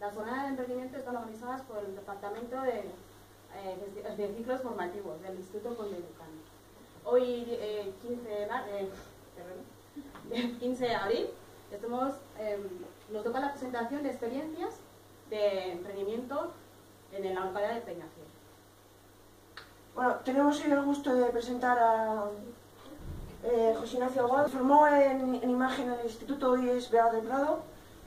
Las jornadas de emprendimiento están organizadas por el Departamento de Ciclos Formativos del Instituto Conde Ducán. Hoy, 15 de abril, nos toca la presentación de experiencias de emprendimiento en la localidad de Peñafiel. Bueno, tenemos hoy el gusto de presentar a José Ignacio Aguado. Se formó en imagen en el Instituto IES Vega del Prado,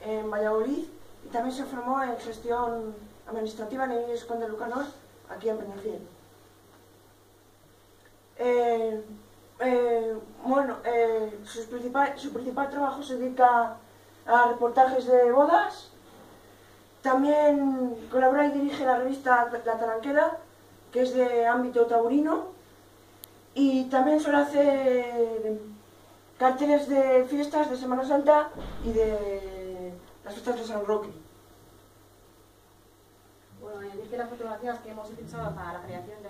en Valladolid, y también se formó en gestión administrativa en el IES Conde Lucanor, aquí en Peñafiel. Su principal trabajo se dedica a reportajes de bodas. También colabora y dirige la revista La Talanquera, que es de ámbito taurino, y también suele hacer carteles de fiestas de Semana Santa y de las fiestas de San Roque. Bueno, decir que las fotografías que hemos utilizado para la creación de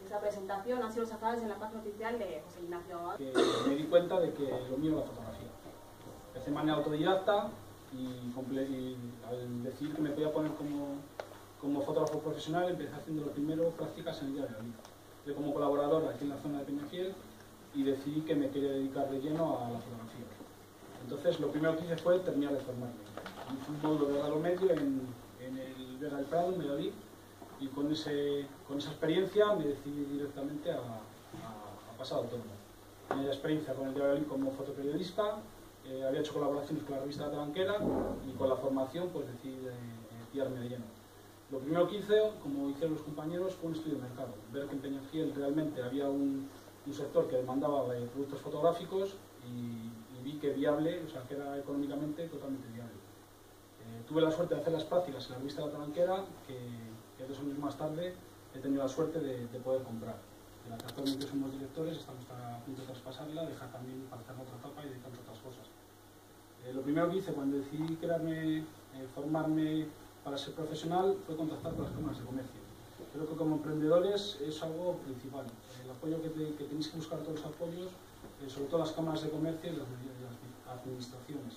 esta presentación han sido sacadas en la página oficial de José Ignacio Aguado. Me di cuenta de que lo mío era la fotografía. Empecé de manera autodidacta y al decidir que me podía poner como fotógrafo profesional, empecé haciendo lo primero prácticas en el Diario de Valladolid. Yo como colaborador aquí en la zona de Peñafiel y decidí que me quería dedicar de lleno a la fotografía. Entonces lo primero que hice fue terminar de formarme. Hice un módulo de grado medio en el Vega del Prado, en Valladolid, y con esa experiencia me decidí directamente a pasar a autónomo. Tenía experiencia con el Diario de Valladolid como fotoperiodista, había hecho colaboraciones con la revista La Talanquera y con la formación pues decidí pillarme de lleno. Lo primero que hice, como hicieron los compañeros, fue un estudio de mercado. Ver que en Peñafiel realmente había un sector que demandaba productos fotográficos y vi que viable, o sea, que era económicamente totalmente viable. Tuve la suerte de hacer las prácticas en la revista La Talanquera, que 2 años más tarde he tenido la suerte de poder comprar. De la que actualmente somos directores, estamos a punto de traspasarla, dejar también para hacer otra etapa y dedicarnos a otras cosas. Lo primero que hice cuando decidí formarme para ser profesional fue contactar con las cámaras de comercio. Creo que como emprendedores es algo principal. El apoyo que tenéis que buscar, todos los apoyos, sobre todo las cámaras de comercio y las administraciones.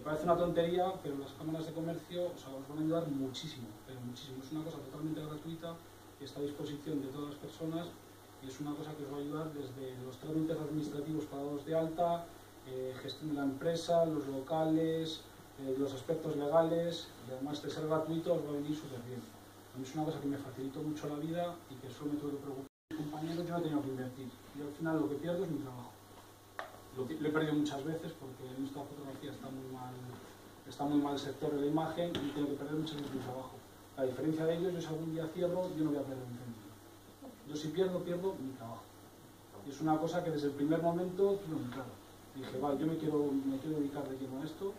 Parece una tontería, pero las cámaras de comercio os van a ayudar muchísimo, pero muchísimo. Es una cosa totalmente gratuita que está a disposición de todas las personas y es una cosa que os va a ayudar desde los trámites administrativos para daros de alta, gestión de la empresa, los locales, los aspectos legales, y además de ser gratuito os va a venir súper bien. A mí es una cosa que me facilitó mucho la vida y que solo me tuve que preocupar. Mis compañeros yo no he tenido que invertir y al final lo que pierdo es mi trabajo. Lo he perdido muchas veces porque en esta fotografía está muy mal el sector de la imagen y tengo que perder muchas veces mi trabajo. A diferencia de ellos, yo si algún día cierro, yo no voy a perder mi centro. Yo si pierdo mi trabajo. Y es una cosa que desde el primer momento tuve muy claro. Dije, vale, yo me quiero dedicar de lleno a esto,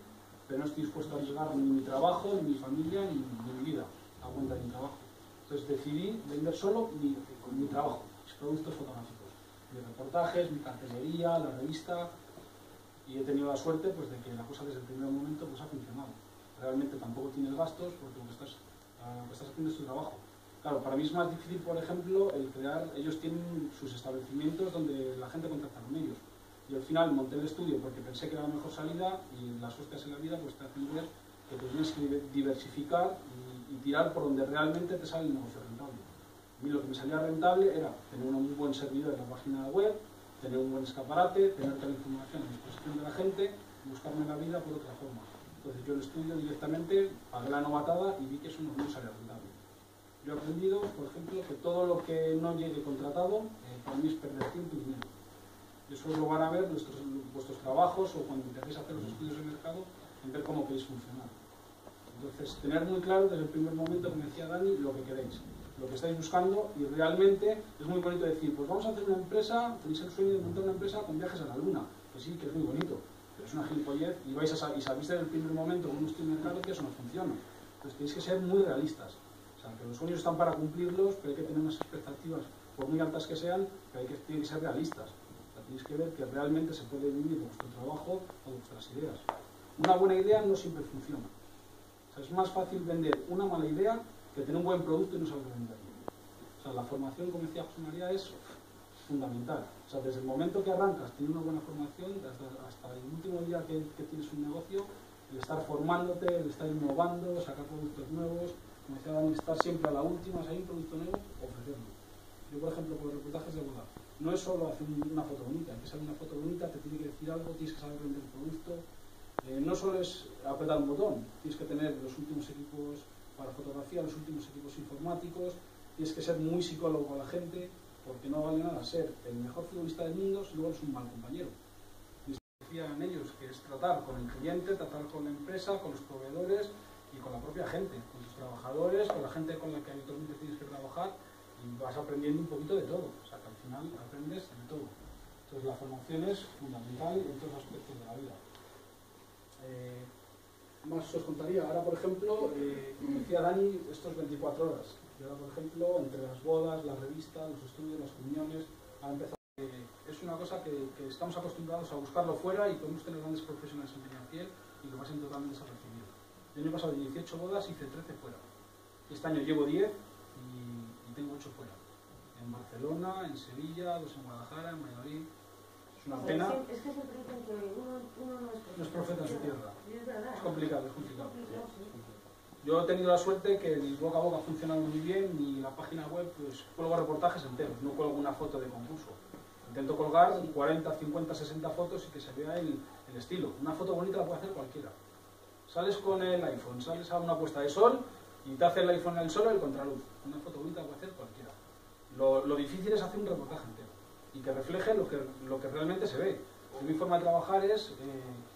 pero no estoy dispuesto a arriesgar ni mi trabajo, ni mi familia, ni mi vida a cuenta de mi trabajo. Entonces decidí vender solo mi trabajo, mis productos fotográficos, mis reportajes, mi cartelería, la revista, y he tenido la suerte pues, de que la cosa desde el primer momento pues, ha funcionado. Realmente tampoco tienes gastos porque lo que estás haciendo es tu trabajo. Claro, para mí es más difícil, por ejemplo, ellos tienen sus establecimientos donde la gente contacta con ellos. Y al final monté el estudio porque pensé que era la mejor salida y las hostias en la vida pues te hacen ver que te tienes que diversificar y tirar por donde realmente te sale el negocio rentable. A mí lo que me salía rentable era tener un muy buen servidor en la página web, tener un buen escaparate, tener toda la información a disposición de la gente y buscarme la vida por otra forma. Entonces yo el estudio directamente pagué la novatada y vi que eso no salía rentable. Yo he aprendido, por ejemplo, que todo lo que no llegue contratado para mí es perder tiempo y dinero. Eso lo van a ver vuestros trabajos o cuando empecéis a hacer los estudios de mercado, en ver cómo queréis funcionar. Entonces, tener muy claro desde el primer momento, como decía Dani, lo que queréis, lo que estáis buscando, y realmente es muy bonito decir, pues vamos a hacer una empresa, tenéis el sueño de montar una empresa con viajes a la luna. Pues sí, que es muy bonito, pero es una gilipollez y sabéis desde el primer momento con un estudio de mercado que eso no funciona. Entonces tenéis que ser muy realistas. O sea, que los sueños están para cumplirlos, pero hay que tener unas expectativas, por muy altas que sean, pero tienen que ser realistas. Tenéis que ver que realmente se puede vivir de vuestro trabajo o de vuestras ideas. Una buena idea no siempre funciona. O sea, es más fácil vender una mala idea que tener un buen producto y no saber venderlo. O sea, la formación, como decía José María, es fundamental. O sea, desde el momento que arrancas, tienes una buena formación, hasta el último día que tienes un negocio, el estar formándote, el estar innovando, sacar productos nuevos, como decía Dani, estar siempre a la última, si hay un producto nuevo, ofrecerlo. Yo, por ejemplo, con los reportajes de boda, no es solo hacer una foto bonita, hay que saber una foto bonita, te tiene que decir algo, tienes que saber vender el producto. No solo es apretar un botón, tienes que tener los últimos equipos para fotografía, los últimos equipos informáticos, tienes que ser muy psicólogo con la gente, porque no vale nada ser el mejor futbolista del mundo si luego eres un mal compañero. Y decían ellos que es tratar con el cliente, tratar con la empresa, con los proveedores y con la propia gente, con tus trabajadores, con la gente con la que habitualmente tienes que trabajar, y vas aprendiendo un poquito de todo, o sea que al final aprendes de todo. Entonces la formación es fundamental en todos los aspectos de la vida. Más os contaría, ahora por ejemplo, como decía Dani, esto es 24 horas. Y ahora por ejemplo, entre las bodas, las revistas, los estudios, las comuniones, ha empezado. Es una cosa que estamos acostumbrados a buscarlo fuera y podemos tener grandes profesionales en Peñafiel y que pasen totalmente desapercibidos. El año pasado de 18 bodas hice 13 fuera. Este año llevo 10 y tengo 8 fuera. En Barcelona, en Sevilla, 2 en Guadalajara, en Valladolid. Es una pena. Es que siempre dicen que uno no es profeta en su tierra. Es verdad. Es complicado, es complicado. Yo he tenido la suerte que el boca a boca ha funcionado muy bien y la página web, pues cuelgo reportajes enteros, no cuelgo una foto de concurso. Intento colgar 40, 50, 60 fotos y que se vea el estilo. Una foto bonita la puede hacer cualquiera. Sales con el iPhone, sales a una puesta de sol y te hace el iPhone el sol o el contraluz. Una foto bonita la puede hacer cualquiera. Lo difícil es hacer un reportaje entero y que refleje lo que realmente se ve. Mi forma de trabajar es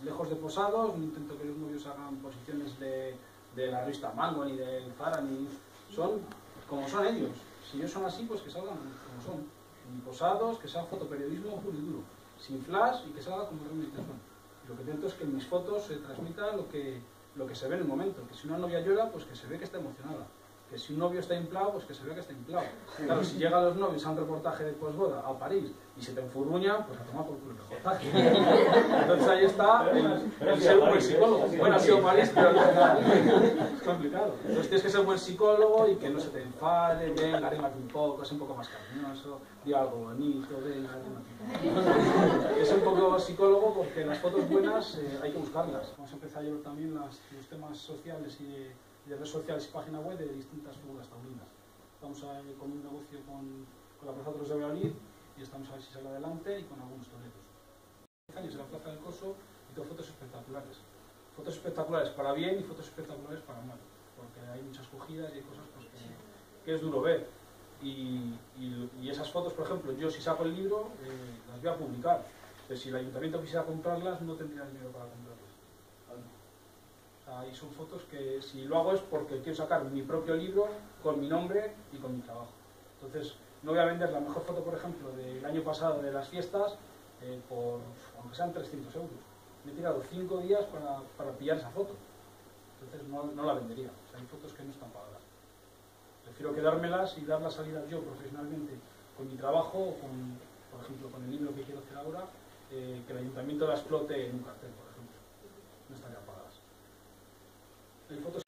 lejos de posados, no intento que los novios hagan posiciones de la revista Mango, ni del Zara, ni son como son ellos. Si ellos son así, pues que salgan como son. Ni posados, que sea fotoperiodismo puro y duro. Sin flash y que salga como realmente son. Y lo que intento es que en mis fotos se transmita lo que se ve en el momento. Que si una novia llora, pues que se ve que está emocionada. Que si un novio está inflado, pues que se vea que está inflado. Claro, si llegan los novios a un reportaje de posboda a París y se te enfurruñan, pues a tomar por culo el reportaje. Entonces ahí está el ser un buen psicólogo. Bueno, ha sido París, pero es complicado. Entonces tienes que ser un buen psicólogo y que no se te enfade, venga, arímate un poco, es un poco más cariñoso, di algo bonito, venga, arímate un poco. Es un poco psicólogo porque las fotos buenas hay que buscarlas. Vamos a empezar a llevar también los temas sociales y de redes sociales y página web de distintas figuras taurinas. Estamos con un negocio con la Plaza de los de Valladolid y estamos a ver si sale adelante y con algunos toreros. Años en la Plaza del Coso y tengo fotos espectaculares. Fotos espectaculares para bien y fotos espectaculares para mal, porque hay muchas cogidas y hay cosas pues, que es duro ver. Y esas fotos, por ejemplo, yo si saco el libro, las voy a publicar. Entonces, si el ayuntamiento quisiera comprarlas, no tendría dinero para comprarlas. Ahí son fotos que si lo hago es porque quiero sacar mi propio libro con mi nombre y con mi trabajo. Entonces no voy a vender la mejor foto, por ejemplo, del año pasado de las fiestas aunque sean 300 euros. Me he tirado 5 días para pillar esa foto. Entonces no la vendería. O sea, hay fotos que no están pagadas. Prefiero quedármelas y dar la salida yo profesionalmente con mi trabajo o por ejemplo, con el libro que quiero hacer ahora, que el ayuntamiento la explote en un cartel, por ejemplo. No estaría pagadas. Hay fotos